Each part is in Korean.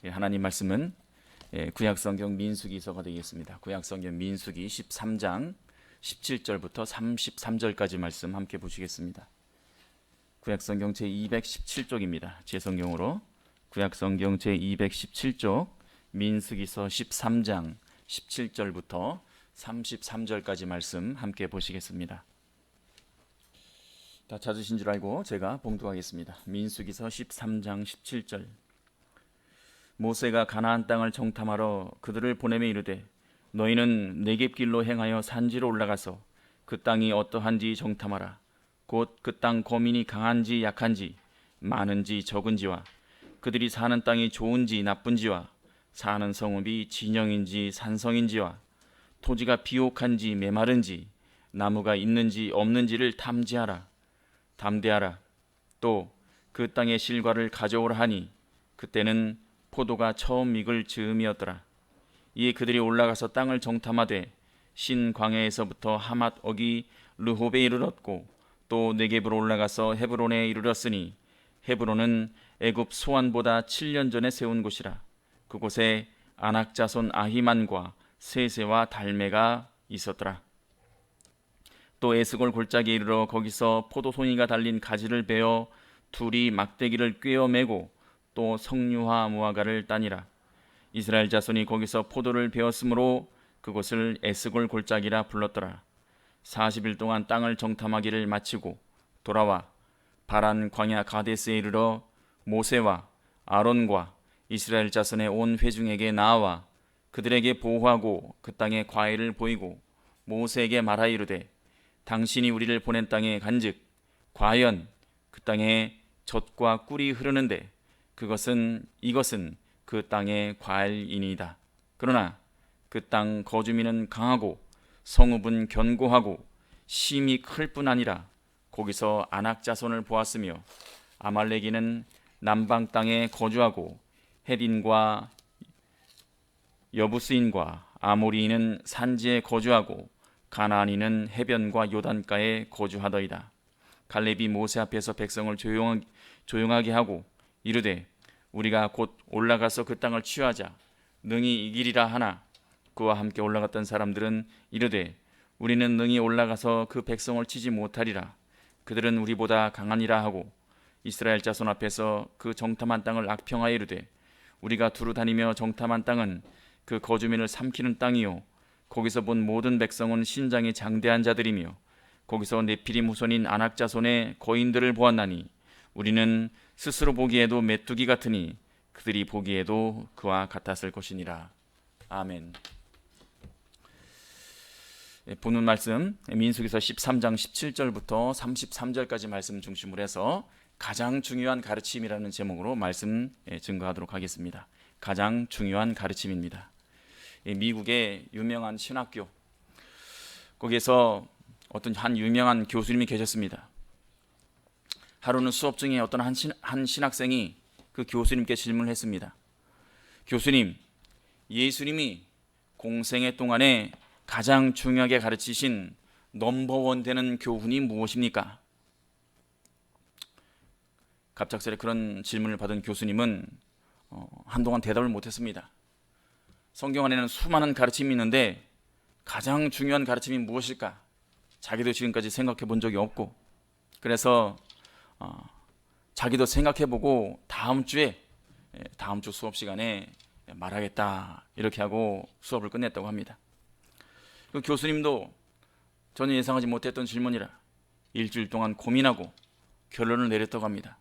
하나님 말씀은 구약성경 민수기서가 되겠습니다. 구약성경 민수기 13장 17절부터 33절까지 말씀 함께 보시겠습니다. 구약성경 제217쪽입니다. 제 성경으로 구약성경 제217쪽 민수기서 13장 17절부터 33절까지 말씀 함께 보시겠습니다. 다 찾으신 줄 알고 제가 봉독하겠습니다. 민수기서 13장 17절. 모세가 가나안 땅을 정탐하러 그들을 보내며 이르되 너희는 네겝길로 행하여 산지로 올라가서 그 땅이 어떠한지 정탐하라. 곧 그 땅 거민이 강한지 약한지 많은지 적은지와 그들이 사는 땅이 좋은지 나쁜지와 사는 성읍이 진영인지 산성인지와 토지가 비옥한지 메마른지 나무가 있는지 없는지를 탐지하라. 담대하라. 또 그 땅의 실과를 가져오라 하니 그때는 포도가 처음 익을 즈음이었더라. 이에 그들이 올라가서 땅을 정탐하되 신 광야에서부터 하맛 어기 르홉에 이르렀고 또 네겝으로 올라가서 헤브론에 이르렀으니 헤브론은 애굽 소안보다 7년 전에 세운 곳이라. 그곳에 아낙 자손 아히만과 세세와 달메가 있었더라. 또 에스골 골짜기에 이르러 거기서 포도송이가 달린 가지를 베어 둘이 막대기를 꿰어 매고 또 석류화 무화과를 따니라. 이스라엘 자손이 거기서 포도를 베었으므로 그곳을 에스골 골짜기라 불렀더라. 40일 동안 땅을 정탐하기를 마치고 돌아와 바란 광야 가데스에 이르러 모세와 아론과 이스라엘 자손의 온 회중에게 나아와 그들에게 보호하고 그 땅의 과일을 보이고 모세에게 말하 이르되 당신이 우리를 보낸 땅에 간즉 과연 그 땅에 젖과 꿀이 흐르는데 이것은 그 땅의 과일이니이다. 그러나 그 땅 거주민은 강하고 성읍은 견고하고 심이 클 뿐 아니라 거기서 아낙 자손을 보았으며 아말렉이는 남방 땅에 거주하고 헷인과 여부스인과 아모리인은 산지에 거주하고 가나안인은 해변과 요단가에 거주하더이다. 갈렙이 모세 앞에서 백성을 조용하게 하고 이르되 우리가 곧 올라가서 그 땅을 취하자 능히 이기리라 하나 그와 함께 올라갔던 사람들은 이르되 우리는 능히 올라가서 그 백성을 치지 못하리라. 그들은 우리보다 강하니라 하고 이스라엘 자손 앞에서 그 정탐한 땅을 악평하여 이르되 우리가 두루 다니며 정탐한 땅은 그 거주민을 삼키는 땅이요 거기서 본 모든 백성은 신장이 장대한 자들이며 거기서 네피림 후손인 아낙 자손의 거인들을 보았나니 우리는 스스로 보기에도 메뚜기 같으니 그들이 보기에도 그와 같았을 것이니라. 아멘. 본문 말씀 민수기서 13장 17절부터 33절까지 말씀 중심으로 해서 가장 중요한 가르침이라는 제목으로 말씀 증거하도록 하겠습니다. 가장 중요한 가르침입니다. 미국의 유명한 신학교, 거기에서 어떤 한 유명한 교수님이 계셨습니다. 하루는 수업 중에 어떤 한 신학생이 그 교수님께 질문을 했습니다. 교수님, 예수님이 공생애 동안에 가장 중요하게 가르치신 넘버원 되는 교훈이 무엇입니까? 갑작스레 그런 질문을 받은 교수님은 한동안 대답을 못했습니다. 성경 안에는 수많은 가르침이 있는데 가장 중요한 가르침이 무엇일까? 자기도 지금까지 생각해 본 적이 없고 그래서 자기도 생각해보고 다음 주 수업 시간에 말하겠다 이렇게 하고 수업을 끝냈다고 합니다. 그 교수님도 전혀 예상하지 못했던 질문이라 일주일 동안 고민하고 결론을 내렸다고 합니다.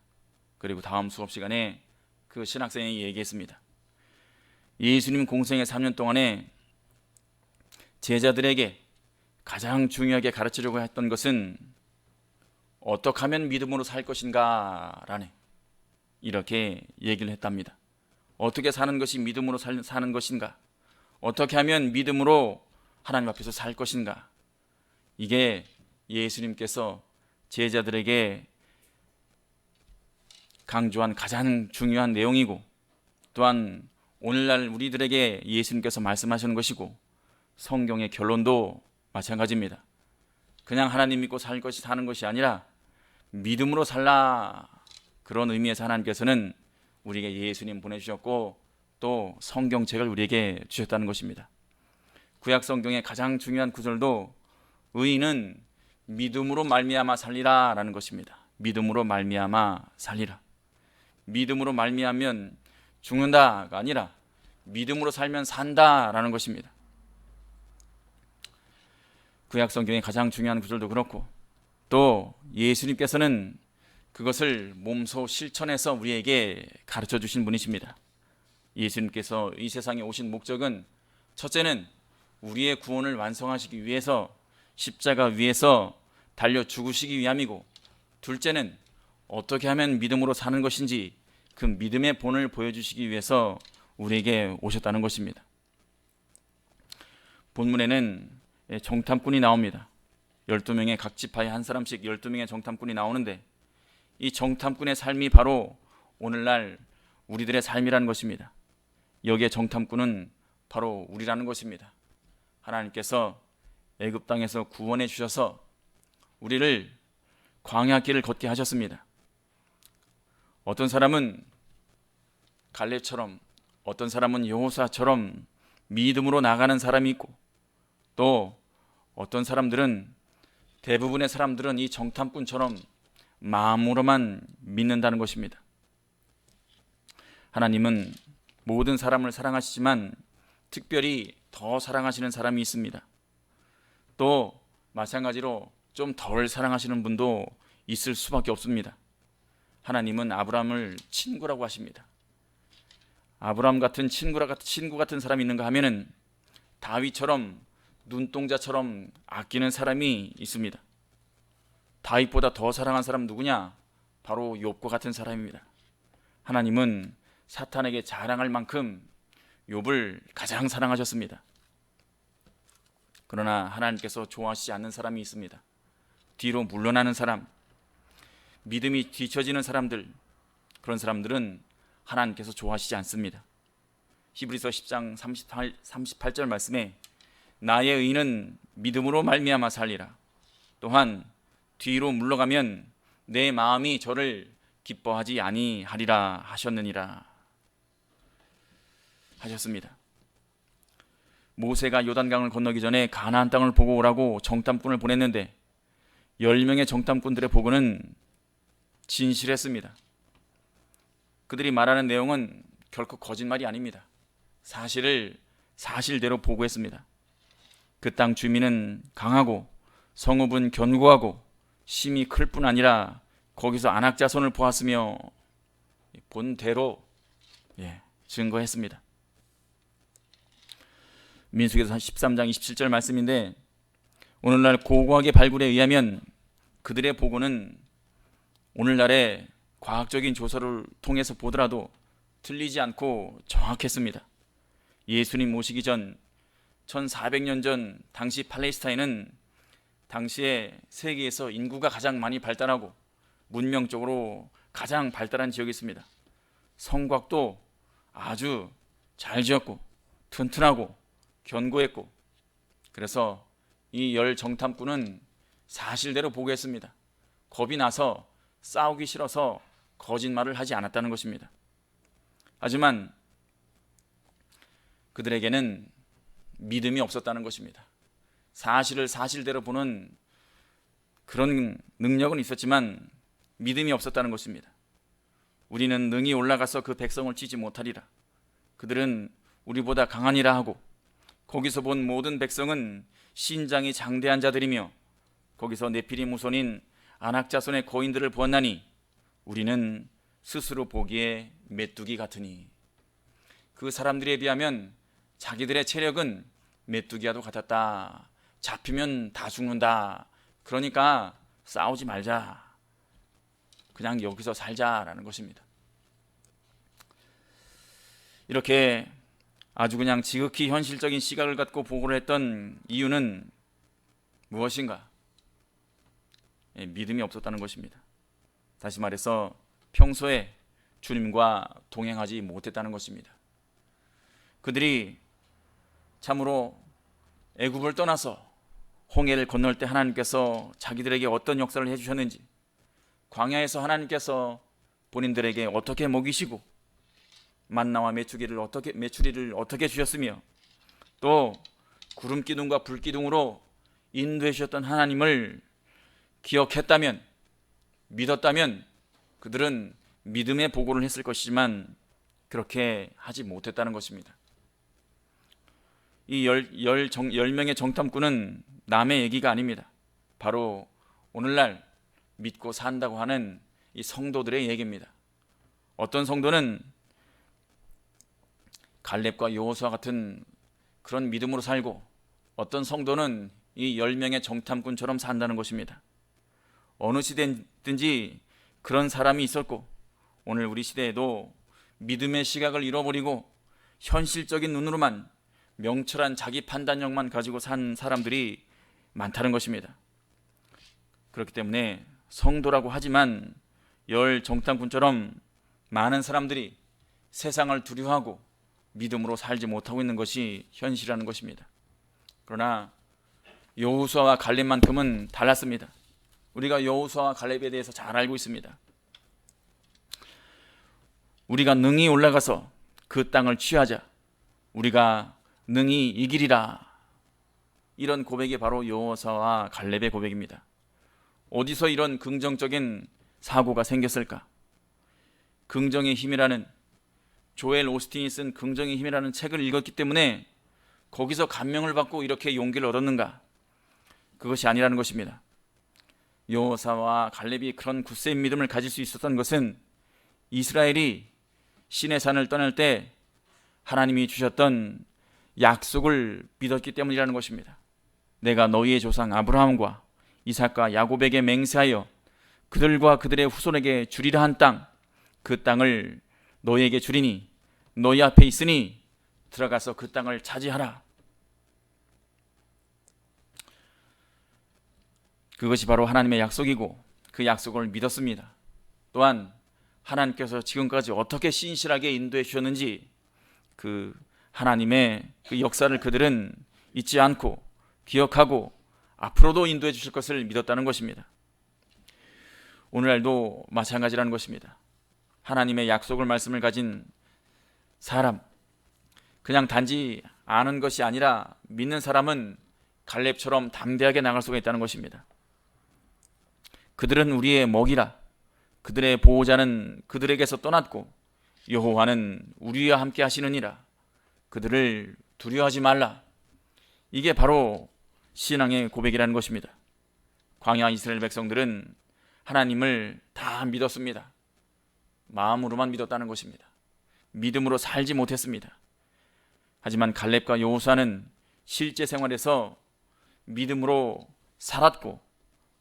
그리고 다음 수업 시간에 그 신학생이 얘기했습니다. 예수님 공생의 3년 동안에 제자들에게 가장 중요하게 가르치려고 했던 것은 어떻게 하면 믿음으로 살 것인가 라네 이렇게 얘기를 했답니다. 어떻게 사는 것이 믿음으로 사는 것인가, 어떻게 하면 믿음으로 하나님 앞에서 살 것인가, 이게 예수님께서 제자들에게 강조한 가장 중요한 내용이고 또한 오늘날 우리들에게 예수님께서 말씀하시는 것이고 성경의 결론도 마찬가지입니다. 그냥 하나님 믿고 사는 것이 아니라 믿음으로 살라, 그런 의미에서 하나님께서는 우리에게 예수님 보내주셨고 또 성경책을 우리에게 주셨다는 것입니다. 구약 성경의 가장 중요한 구절도 의인은 믿음으로 말미암아 살리라 라는 것입니다. 믿음으로 말미암아 살리라. 믿음으로 말미암으면 죽는다가 아니라 믿음으로 살면 산다라는 것입니다. 구약 성경의 가장 중요한 구절도 그렇고 또 예수님께서는 그것을 몸소 실천해서 우리에게 가르쳐 주신 분이십니다. 예수님께서 이 세상에 오신 목적은 첫째는 우리의 구원을 완성하시기 위해서 십자가 위에서 달려 죽으시기 위함이고, 둘째는 어떻게 하면 믿음으로 사는 것인지 그 믿음의 본을 보여주시기 위해서 우리에게 오셨다는 것입니다. 본문에는 정탐꾼이 나옵니다. 12명의 각 지파에 한 사람씩 12명의 정탐꾼이 나오는데 이 정탐꾼의 삶이 바로 오늘날 우리들의 삶이라는 것입니다. 여기에 정탐꾼은 바로 우리라는 것입니다. 하나님께서 애굽 땅에서 구원해 주셔서 우리를 광야길을 걷게 하셨습니다. 어떤 사람은 갈렙처럼, 어떤 사람은 여호수아처럼 믿음으로 나가는 사람이 있고, 또 어떤 사람들은, 대부분의 사람들은 이 정탐꾼처럼 마음으로만 믿는다는 것입니다. 하나님은 모든 사람을 사랑하시지만 특별히 더 사랑하시는 사람이 있습니다. 또 마찬가지로 좀 덜 사랑하시는 분도 있을 수밖에 없습니다. 하나님은 아브라함을 친구라고 하십니다. 아브라함 같은 친구 같은 사람이 있는가 하면은 다윗처럼 눈동자처럼 아끼는 사람이 있습니다. 다윗보다 더 사랑한 사람 누구냐? 바로 욥과 같은 사람입니다. 하나님은 사탄에게 자랑할 만큼 욥을 가장 사랑하셨습니다. 그러나 하나님께서 좋아하시지 않는 사람이 있습니다. 뒤로 물러나는 사람, 믿음이 뒤처지는 사람들, 그런 사람들은 하나님께서 좋아하시지 않습니다. 히브리서 10장 38절 말씀에 나의 의인은 믿음으로 말미암아 살리라. 또한 뒤로 물러가면 내 마음이 저를 기뻐하지 아니하리라 하셨느니라 하셨습니다. 모세가 요단강을 건너기 전에 가나안 땅을 보고 오라고 정탐꾼을 보냈는데 10명의 정탐꾼들의 보고는 진실했습니다. 그들이 말하는 내용은 결코 거짓말이 아닙니다. 사실을 사실대로 보고했습니다. 그 땅 주민은 강하고 성읍은 견고하고 심이 클 뿐 아니라 거기서 안악자손을 보았으며 본대로 증거했습니다. 민수기서 13장 27절 말씀인데 오늘날 고고하게 발굴에 의하면 그들의 보고는 오늘날의 과학적인 조사를 통해서 보더라도 틀리지 않고 정확했습니다. 예수님 오시기 전 1400년 전 당시 팔레스타인은 당시에 세계에서 인구가 가장 많이 발달하고 문명적으로 가장 발달한 지역이었습니다. 성곽도 아주 잘 지었고 튼튼하고 견고했고, 그래서 이 10 정탐꾼은 사실대로 보고했습니다. 겁이 나서 싸우기 싫어서 거짓말을 하지 않았다는 것입니다. 하지만 그들에게는 믿음이 없었다는 것입니다. 사실을 사실대로 보는 그런 능력은 있었지만 믿음이 없었다는 것입니다. 우리는 능히 올라가서 그 백성을 치지 못하리라. 그들은 우리보다 강하니라 하고, 거기서 본 모든 백성은 신장이 장대한 자들이며 거기서 네피림 후손인 안악자손의 거인들을 보았나니 우리는 스스로 보기에 메뚜기 같으니. 그 사람들에 비하면 자기들의 체력은 메뚜기와도 같았다. 잡히면 다 죽는다. 그러니까 싸우지 말자. 그냥 여기서 살자라는 것입니다. 이렇게 아주 그냥 지극히 현실적인 시각을 갖고 보고를 했던 이유는 무엇인가? 믿음이 없었다는 것입니다. 다시 말해서 평소에 주님과 동행하지 못했다는 것입니다. 그들이 참으로 애굽을 떠나서 홍해를 건널 때 하나님께서 자기들에게 어떤 역사를 해주셨는지, 광야에서 하나님께서 본인들에게 어떻게 먹이시고 만나와 메추리를 어떻게 주셨으며 또 구름 기둥과 불 기둥으로 인도해 주셨던 하나님을 기억했다면, 믿었다면 그들은 믿음의 보고를 했을 것이지만 그렇게 하지 못했다는 것입니다. 이 10명의 정탐꾼은 남의 얘기가 아닙니다. 바로 오늘날 믿고 산다고 하는 이 성도들의 얘기입니다. 어떤 성도는 갈렙과 여호수아 같은 그런 믿음으로 살고, 어떤 성도는 이 10명의 정탐꾼처럼 산다는 것입니다. 어느 시대든지 그런 사람이 있었고, 오늘 우리 시대에도 믿음의 시각을 잃어버리고 현실적인 눈으로만, 명철한 자기 판단력만 가지고 산 사람들이 많다는 것입니다. 그렇기 때문에 성도라고 하지만 10 정탐꾼처럼 많은 사람들이 세상을 두려워하고 믿음으로 살지 못하고 있는 것이 현실이라는 것입니다. 그러나 여호수아와 갈렙만큼은 달랐습니다. 우리가 여호수아와 갈렙에 대해서 잘 알고 있습니다. 우리가 능히 올라가서 그 땅을 취하자, 우리가 능히 이기리라. 이런 고백이 바로 여호수아와 갈렙의 고백입니다. 어디서 이런 긍정적인 사고가 생겼을까? 긍정의 힘이라는, 조엘 오스틴이 쓴 긍정의 힘이라는 책을 읽었기 때문에 거기서 감명을 받고 이렇게 용기를 얻었는가? 그것이 아니라는 것입니다. 여호수아와 갈렙이 그런 굳센 믿음을 가질 수 있었던 것은 이스라엘이 시내산을 떠날 때 하나님이 주셨던 약속을 믿었기 때문이라는 것입니다. 내가 너희의 조상 아브라함과 이삭과 야곱에게 맹세하여 그들과 그들의 후손에게 주리라 한 땅, 그 땅을 너희에게 주리니 너희 앞에 있으니 들어가서 그 땅을 차지하라. 그것이 바로 하나님의 약속이고 그 약속을 믿었습니다. 또한 하나님께서 지금까지 어떻게 신실하게 인도해 주셨는지 그 하나님의 그 역사를 그들은 잊지 않고 기억하고 앞으로도 인도해 주실 것을 믿었다는 것입니다. 오늘날도 마찬가지라는 것입니다. 하나님의 약속을 말씀을 가진 사람, 그냥 단지 아는 것이 아니라 믿는 사람은 갈렙처럼 담대하게 나갈 수가 있다는 것입니다. 그들은 우리의 먹이라, 그들의 보호자는 그들에게서 떠났고 여호와는 우리와 함께 하시느니라, 그들을 두려워하지 말라. 이게 바로 신앙의 고백이라는 것입니다. 광야 이스라엘 백성들은 하나님을 다 믿었습니다. 마음으로만 믿었다는 것입니다. 믿음으로 살지 못했습니다. 하지만 갈렙과 여호수아는 실제 생활에서 믿음으로 살았고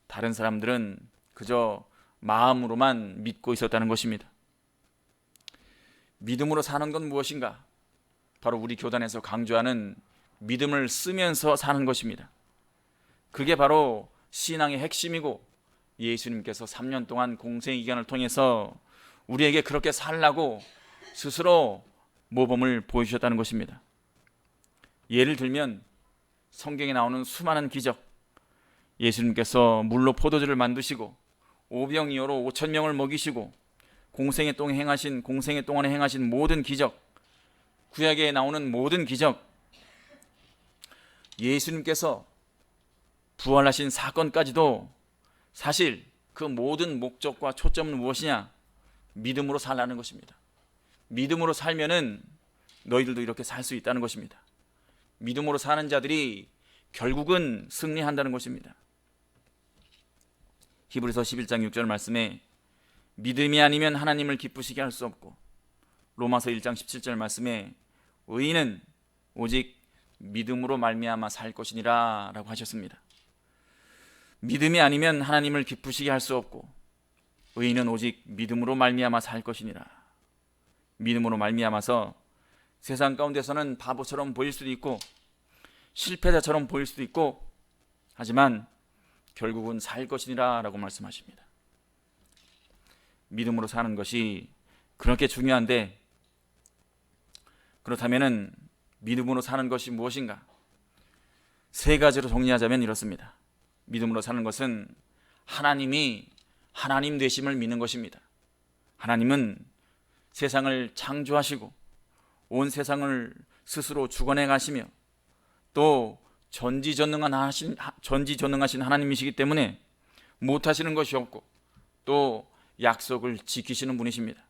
다른 사람들은 그저 마음으로만 믿고 있었다는 것입니다. 믿음으로 사는 건 무엇인가? 바로 우리 교단에서 강조하는 믿음을 쓰면서 사는 것입니다. 그게 바로 신앙의 핵심이고 예수님께서 3년 동안 공생애기간을 통해서 우리에게 그렇게 살라고 스스로 모범을 보여주셨다는 것입니다. 예를 들면 성경에 나오는 수많은 기적, 예수님께서 물로 포도주를 만드시고 오병이어로 5,000명을 먹이시고 공생애 동안에 행하신 모든 기적, 구약에 나오는 모든 기적, 예수님께서 부활하신 사건까지도 사실 그 모든 목적과 초점은 무엇이냐? 믿음으로 살라는 것입니다. 믿음으로 살면은 너희들도 이렇게 살 수 있다는 것입니다. 믿음으로 사는 자들이 결국은 승리한다는 것입니다. 히브리서 11장 6절 말씀에 믿음이 아니면 하나님을 기쁘시게 할 수 없고, 로마서 1장 17절 말씀에 의인은 오직 믿음으로 말미암아 살 것이니라 라고 하셨습니다. 믿음이 아니면 하나님을 기쁘시게 할 수 없고 의인은 오직 믿음으로 말미암아 살 것이니라. 믿음으로 말미암아서 세상 가운데서는 바보처럼 보일 수도 있고 실패자처럼 보일 수도 있고, 하지만 결국은 살 것이니라 라고 말씀하십니다. 믿음으로 사는 것이 그렇게 중요한데, 그렇다면 믿음으로 사는 것이 무엇인가? 세 가지로 정리하자면 이렇습니다. 믿음으로 사는 것은 하나님이 하나님 되심을 믿는 것입니다. 하나님은 세상을 창조하시고 온 세상을 스스로 주관해 가시며 또 전지전능하신 하나님이시기 때문에 못하시는 것이 없고 또 약속을 지키시는 분이십니다.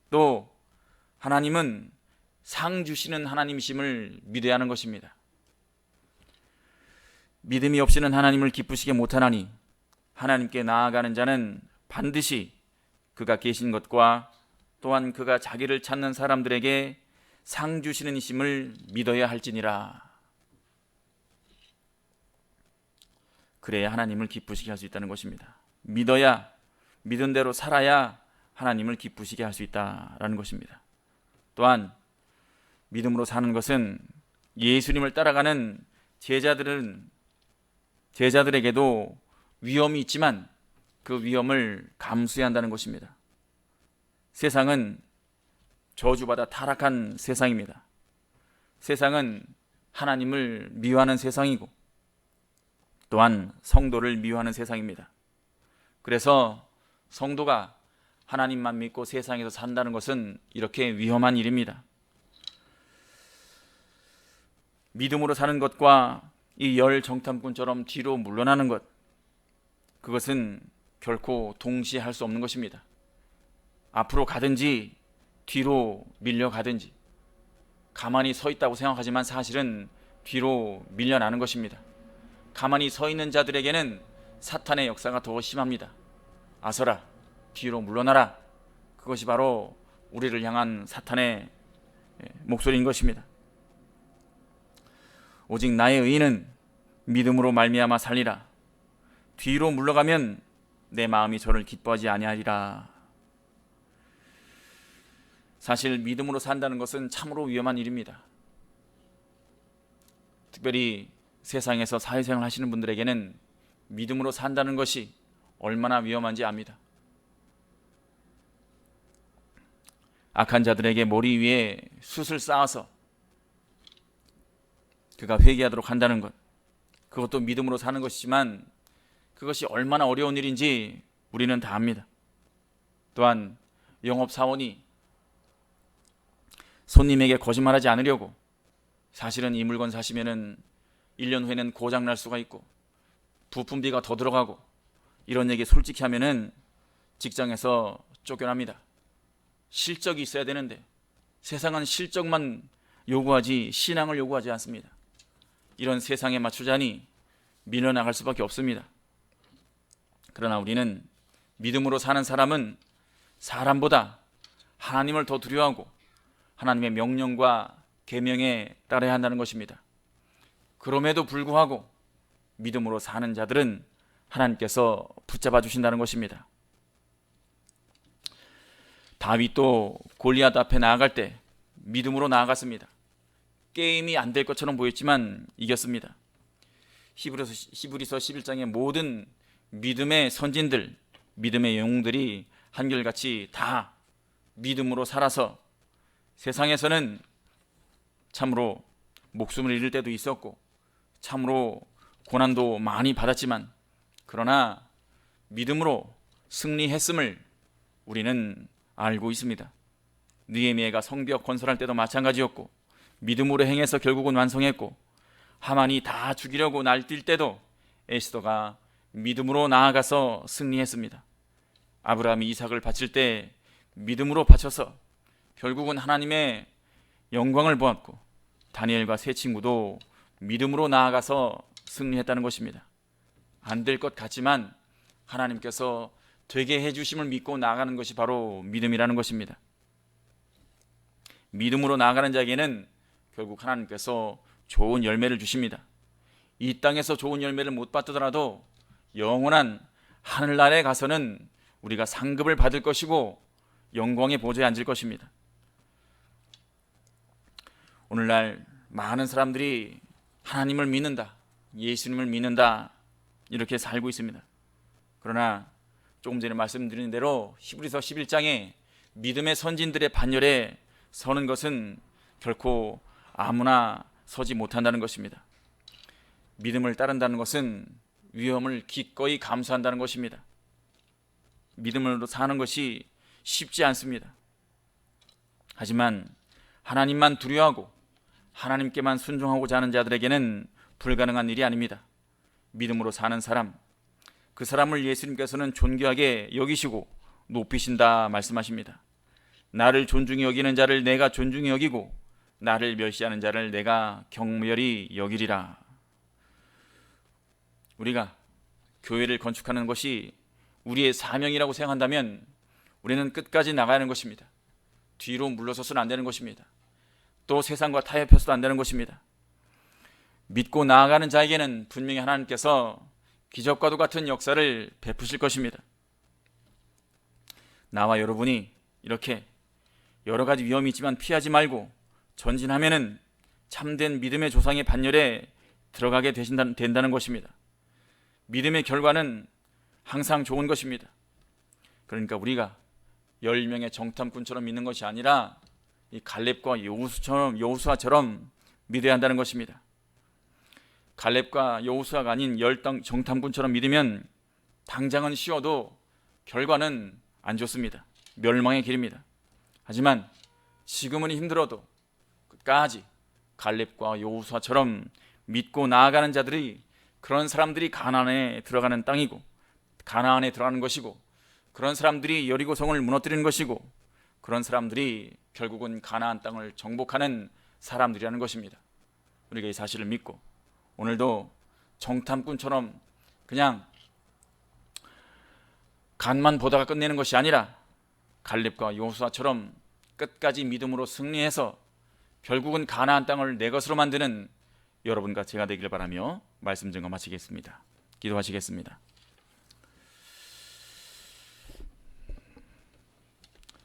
또 하나님은 상 주시는 하나님이심을 믿어야 하는 것입니다. 믿음이 없이는 하나님을 기쁘시게 못하나니 하나님께 나아가는 자는 반드시 그가 계신 것과 또한 그가 자기를 찾는 사람들에게 상 주시는 이심을 믿어야 할지니라. 그래야 하나님을 기쁘시게 할 수 있다는 것입니다. 믿어야, 믿은 대로 살아야 하나님을 기쁘시게 할 수 있다라는 것입니다. 또한 믿음으로 사는 것은 예수님을 따라가는 제자들에게도 위험이 있지만 그 위험을 감수해야 한다는 것입니다. 세상은 저주받아 타락한 세상입니다. 세상은 하나님을 미워하는 세상이고 또한 성도를 미워하는 세상입니다. 그래서 성도가 하나님만 믿고 세상에서 산다는 것은 이렇게 위험한 일입니다. 믿음으로 사는 것과 이 열 정탐꾼처럼 뒤로 물러나는 것, 그것은 결코 동시에 할 수 없는 것입니다. 앞으로 가든지 뒤로 밀려가든지 가만히 서 있다고 생각하지만 사실은 뒤로 밀려나는 것입니다. 가만히 서 있는 자들에게는 사탄의 역사가 더 심합니다. 아서라, 뒤로 물러나라. 그것이 바로 우리를 향한 사탄의 목소리인 것입니다. 오직 나의 의인은 믿음으로 말미암아 살리라. 뒤로 물러가면 내 마음이 저를 기뻐하지 아니하리라. 사실 믿음으로 산다는 것은 참으로 위험한 일입니다. 특별히 세상에서 사회생활 하시는 분들에게는 믿음으로 산다는 것이 얼마나 위험한지 압니다. 악한 자들에게 머리 위에 숯을 쌓아서 그가 회개하도록 한다는 것, 그것도 믿음으로 사는 것이지만 그것이 얼마나 어려운 일인지 우리는 다 압니다. 또한 영업사원이 손님에게 거짓말하지 않으려고 사실은 이 물건 사시면은 1년 후에는 고장날 수가 있고 부품비가 더 들어가고 이런 얘기 솔직히 하면은 직장에서 쫓겨납니다. 실적이 있어야 되는데 세상은 실적만 요구하지 신앙을 요구하지 않습니다. 이런 세상에 맞추자니 밀려나갈 수밖에 없습니다. 그러나 우리는 믿음으로 사는 사람은 사람보다 하나님을 더 두려워하고 하나님의 명령과 계명에 따라야 한다는 것입니다. 그럼에도 불구하고 믿음으로 사는 자들은 하나님께서 붙잡아 주신다는 것입니다. 다윗도 골리앗 앞에 나아갈 때 믿음으로 나아갔습니다. 게임이 안 될 것처럼 보였지만 이겼습니다. 히브리서 11장의 모든 믿음의 선진들, 믿음의 영웅들이 한결같이 다 믿음으로 살아서 세상에서는 참으로 목숨을 잃을 때도 있었고 참으로 고난도 많이 받았지만 그러나 믿음으로 승리했음을 우리는 알고 있습니다. 느헤미야가 성벽 건설할 때도 마찬가지였고 믿음으로 행해서 결국은 완성했고 하만이 다 죽이려고 날뛸 때도 에스더가 믿음으로 나아가서 승리했습니다. 아브라함이 이삭을 바칠 때 믿음으로 바쳐서 결국은 하나님의 영광을 보았고 다니엘과 세 친구도 믿음으로 나아가서 승리했다는 것입니다. 안 될 것 같지만 하나님께서 되게 해주심을 믿고 나아가는 것이 바로 믿음이라는 것입니다. 믿음으로 나아가는 자에게는 결국 하나님께서 좋은 열매를 주십니다. 이 땅에서 좋은 열매를 못 받더라도 영원한 하늘나라에 가서는 우리가 상급을 받을 것이고 영광의 보좌에 앉을 것입니다. 오늘날 많은 사람들이 하나님을 믿는다, 예수님을 믿는다 이렇게 살고 있습니다. 그러나 조금 전에 말씀드린 대로 히브리서 11장에 믿음의 선진들의 반열에 서는 것은 결코 아무나 서지 못한다는 것입니다. 믿음을 따른다는 것은 위험을 기꺼이 감수한다는 것입니다. 믿음으로 사는 것이 쉽지 않습니다. 하지만 하나님만 두려워하고 하나님께만 순종하고자 하는 자들에게는 불가능한 일이 아닙니다. 믿음으로 사는 사람, 그 사람을 예수님께서는 존귀하게 여기시고 높이신다 말씀하십니다. 나를 존중히 여기는 자를 내가 존중히 여기고 나를 멸시하는 자를 내가 경멸히 여기리라. 우리가 교회를 건축하는 것이 우리의 사명이라고 생각한다면 우리는 끝까지 나가야 하는 것입니다. 뒤로 물러서서는 안 되는 것입니다. 또 세상과 타협해서도 안 되는 것입니다. 믿고 나아가는 자에게는 분명히 하나님께서 기적과도 같은 역사를 베푸실 것입니다. 나와 여러분이 이렇게 여러 가지 위험이 있지만 피하지 말고 전진하면은 참된 믿음의 조상의 반열에 들어가게 된다는 것입니다. 믿음의 결과는 항상 좋은 것입니다. 그러니까 우리가 10명의 정탐꾼처럼 믿는 것이 아니라 이 갈렙과 여호수아처럼 믿어야 한다는 것입니다. 갈렙과 여호수아가 아닌 10 정탐꾼처럼 믿으면 당장은 쉬워도 결과는 안 좋습니다. 멸망의 길입니다. 하지만 지금은 힘들어도 끝까지 갈렙과 여호수아처럼 믿고 나아가는 자들이, 그런 사람들이 가나안에 들어가는 땅이고 가나안에 들어가는 것이고, 그런 사람들이 여리고성을 무너뜨리는 것이고, 그런 사람들이 결국은 가나안 땅을 정복하는 사람들이라는 것입니다. 우리가 이 사실을 믿고 오늘도 정탐꾼처럼 그냥 간만 보다가 끝내는 것이 아니라 갈렙과 여호수아처럼 끝까지 믿음으로 승리해서 결국은 가나안 땅을 내 것으로 만드는 여러분과 제가 되길 바라며 말씀 증거 마치겠습니다. 기도하시겠습니다.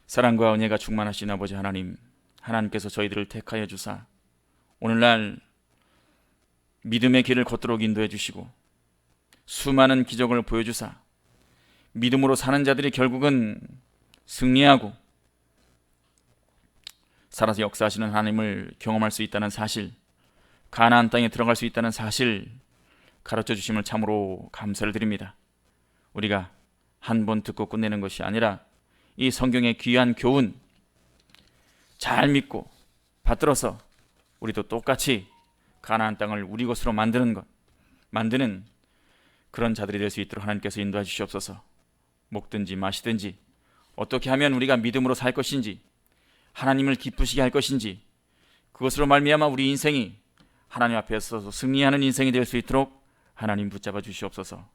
사랑과 은혜가 충만하신 아버지 하나님, 하나님께서 저희들을 택하여 주사 오늘날 믿음의 길을 걷도록 인도해 주시고 수많은 기적을 보여주사 믿음으로 사는 자들이 결국은 승리하고 살아서 역사하시는 하나님을 경험할 수 있다는 사실, 가나안 땅에 들어갈 수 있다는 사실 가르쳐 주심을 참으로 감사를 드립니다. 우리가 한 번 듣고 끝내는 것이 아니라 이 성경의 귀한 교훈 잘 믿고 받들어서 우리도 똑같이 가나안 땅을 우리 것으로 만드는 그런 자들이 될 수 있도록 하나님께서 인도해 주시옵소서. 먹든지 마시든지 어떻게 하면 우리가 믿음으로 살 것인지, 하나님을 기쁘시게 할 것인지, 그것으로 말미암아 우리 인생이 하나님 앞에 서서 승리하는 인생이 될 수 있도록 하나님 붙잡아 주시옵소서.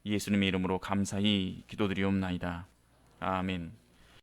예수님의 이름으로 감사히 기도드리옵나이다. 아멘.